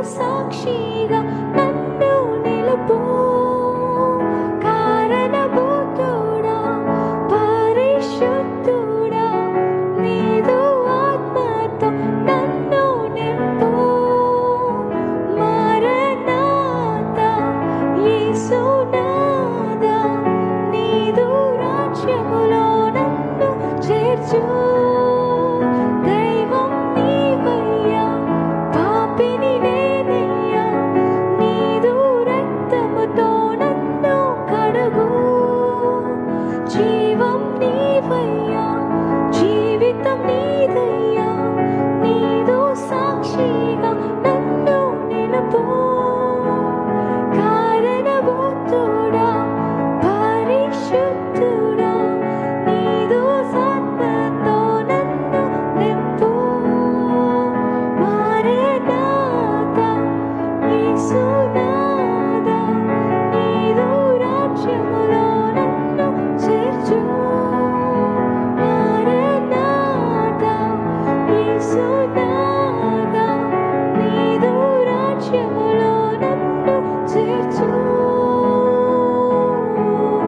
సాక్షిగా నన్ను నిలుపు కారణభూతుడా పరిశుద్ధుడా నీదు ఆత్మతో నన్ను నింపు మారనాథా యేసునాథా నీదు రాజ్యములో నన్ను చేర్చు దైవం నీవయ్యా పాపిని నేనయ్యా నీదు రక్తముతో నన్ను కడుగు జీవం నీవయ్యా జీవితం నీదయ్యా నీదు సాక్షిగా